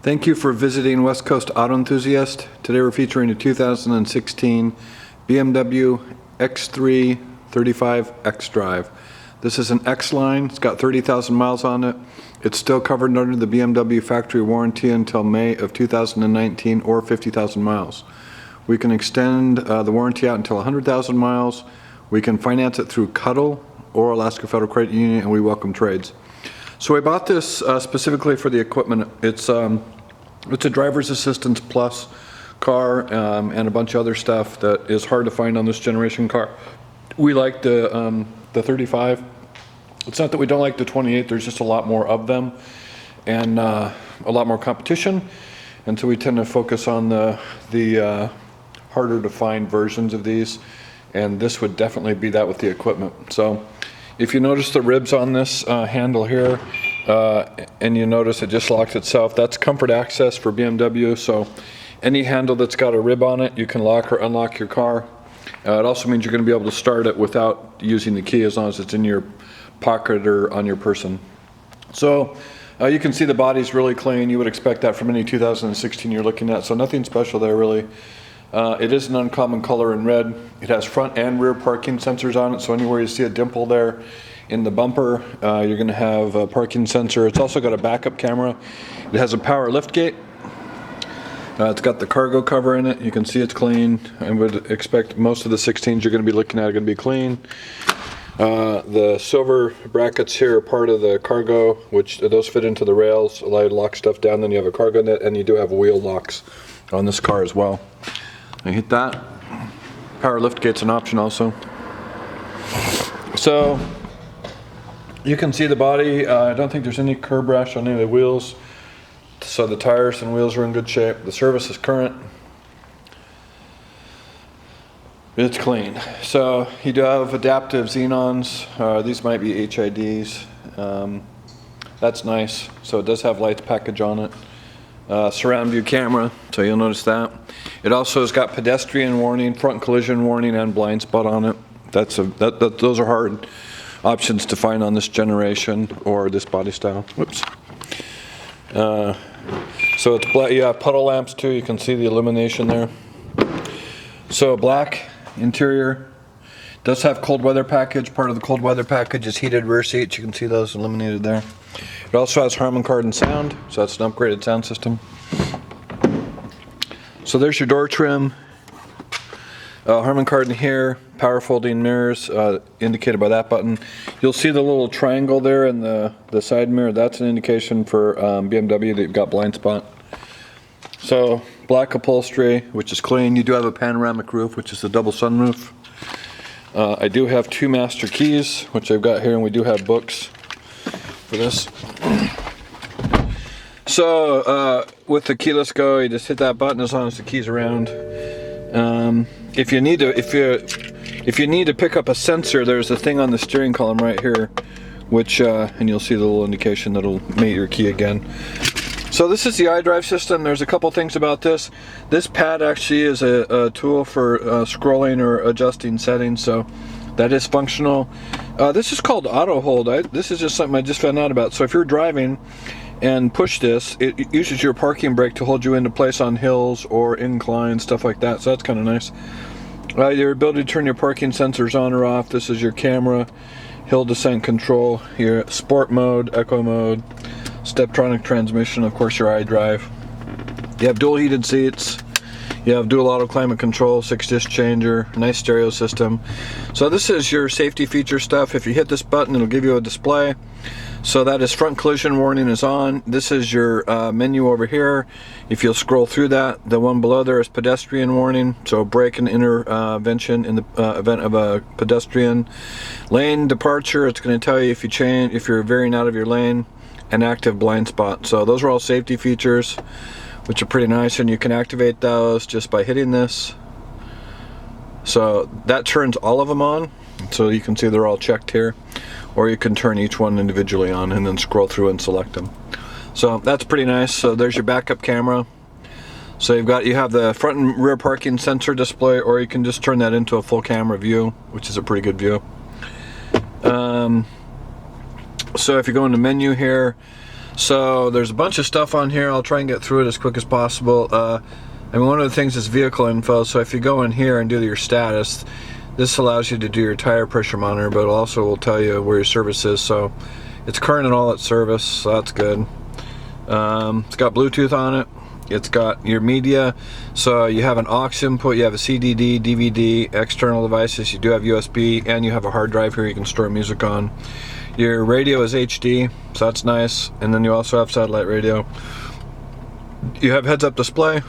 Thank you for visiting West Coast Auto Enthusiast. Today we're featuring a 2016 BMW X3 35 xDrive. This is an X line. It's got 30,000 miles on it. It's still covered under the BMW factory warranty until May of 2019 or 50,000 miles. We can extend the warranty out until 100,000 miles. We can finance it through Cuddle or Alaska Federal Credit Union, and we welcome trades. So I bought this specifically for the equipment. It's a driver's assistance plus car and a bunch of other stuff that is hard to find on this generation car. We like the 35. It's not that we don't like the 28. There's just a lot more of them and a lot more competition, and so we tend to focus on the harder to find versions of these, and this would definitely be that with the equipment. So if you notice the ribs on this handle here, and you notice it just locks itself, that's comfort access for BMW. So any handle that's got a rib on it, you can lock or unlock your car. It also means you're going to be able to start it without using the key, as long as it's in your pocket or on your person. So you can see the body's really clean. You would expect that from any 2016 you're looking at, so nothing special there really. It is an uncommon color in red. It has front and rear parking sensors on it, so anywhere you see a dimple there in the bumper, you're going to have a parking sensor. It's also got a backup camera. It has a power lift gate. It's got the cargo cover in it. You can see it's clean. I would expect most of the 16s you're going to be looking at are going to be clean. The silver brackets here are part of the cargo, which those fit into the rails, allow you to lock stuff down. Then you have a cargo net, and you do have wheel locks on this car as well. I hit that. Power lift gate's an option also. So you can see the body. I don't think there's any curb rash on any of the wheels. So the tires and wheels are in good shape. The service is current. It's clean. So you do have adaptive xenons. These might be HIDs. That's nice. So it does have lights package on it. Surround view camera, so you'll notice that. It also has got pedestrian warning, front collision warning, and blind spot on it. Those are hard options to find on this generation or this body style. Whoops. So it's black. You have puddle lamps too. You can see the illumination there. So black interior. Does have cold weather package. Part of the cold weather package is heated rear seats. You can see those illuminated there. It also has Harman Kardon sound, so that's an upgraded sound system. So there's your door trim. Harman Kardon here, power folding mirrors, indicated by that button. You'll see the little triangle there in the side mirror. That's an indication for BMW that you've got blind spot. So black upholstery, which is clean. You do have a panoramic roof, which is a double sunroof. I do have two master keys, which I've got here, and we do have books for this. So with the keyless go, you just hit that button as long as the key's around. If you need to pick up a sensor, there's a thing on the steering column right here, which and you'll see the little indication that'll mate your key again. So this is the Idrive system. There's a couple things about this. This pad actually is a tool for scrolling or adjusting settings, so that is functional. This is called auto hold. This is just something I just found out about. So if you're driving and push this, it uses your parking brake to hold you into place on hills or inclines, stuff like that. So that's kind of nice. Your ability to turn your parking sensors on or off. This is your camera, hill descent control, your sport mode, eco mode, Steptronic transmission, of course your iDrive. You have dual heated seats. You have dual auto climate control, 6-disc changer, nice stereo system. So this is your safety feature stuff. If you hit this button, it'll give you a display. So that is front collision warning is on. This is your menu over here. If you'll scroll through that, the one below there is pedestrian warning. So brake and intervention in the event of a pedestrian. Lane departure, it's going to tell you if you're veering out of your lane. And active blind spot. So those are all safety features, which are pretty nice, and you can activate those just by hitting this. So that turns all of them on, so you can see they're all checked here, or you can turn each one individually on and then scroll through and select them. So that's pretty nice. So there's your backup camera. So you have the front and rear parking sensor display, or you can just turn that into a full camera view, which is a pretty good view. So if you go into menu here, So there's a bunch of stuff on here. I'll try and get through it as quick as possible. I mean, one of the things is vehicle info. So if you go in here and do your status, this allows you to do your tire pressure monitor, but it also will tell you where your service is. So it's current and all its service, so that's good. It's got Bluetooth on it. It's got your media, so you have an aux input, you have a CDD, DVD, external devices, you do have USB, and you have a hard drive here you can store music on. Your radio is HD, so that's nice, and then you also have satellite radio. You have heads-up display,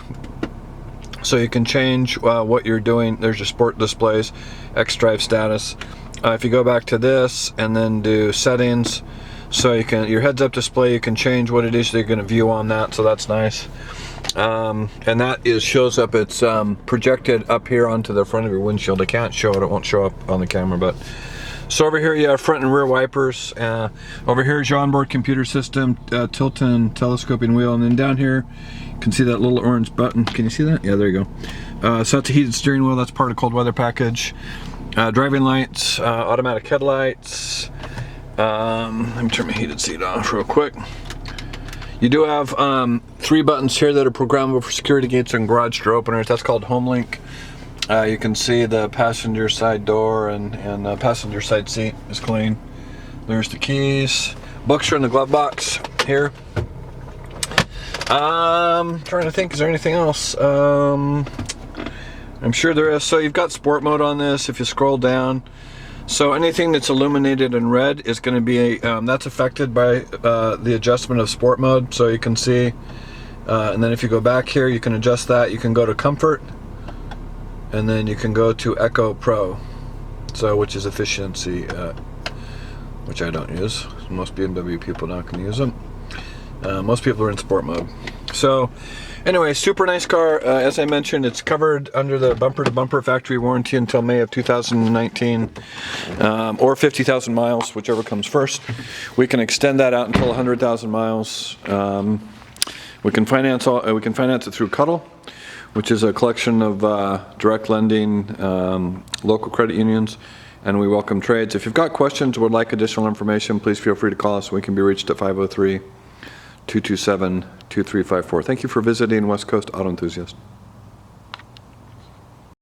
so you can change what you're doing. There's your sport displays, xDrive status. If you go back to this and then do settings, so you can, your heads-up display, you can change what it is that you're going to view on that, so that's nice. And that shows up, it's projected up here onto the front of your windshield. I can't show it, it won't show up on the camera, but so over here you have front and rear wipers. Over here is your onboard computer system, tilt and telescoping wheel, and then down here you can see that little orange button. Can you see that? Yeah, there you go. So that's a heated steering wheel, that's part of cold weather package. Driving lights, automatic headlights. Let me turn my heated seat off real quick. You do have 3 buttons here that are programmable for security gates and garage door openers. That's called Home Link. You can see the passenger side door and passenger side seat is clean. There's the keys. Books are in the glove box here. Trying to think, is there anything else? I'm sure there is. So you've got sport mode on this if you scroll down. So anything that's illuminated in red is going to be, that's affected by the adjustment of sport mode. So you can see, and then if you go back here, you can adjust that. You can go to comfort, and then you can go to Echo Pro, so which is efficiency, which I don't use. Most BMW people now can use them. Most people are in sport mode. So anyway, super nice car. As I mentioned, it's covered under the bumper-to-bumper factory warranty until May of 2019, or 50,000 miles, whichever comes first. We can extend that out until 100,000 miles. We can finance it through Cuddle, which is a collection of direct lending, local credit unions, and we welcome trades. If you've got questions or would like additional information, please feel free to call us. We can be reached at 503-227-2354. Thank you for visiting West Coast Auto Enthusiast.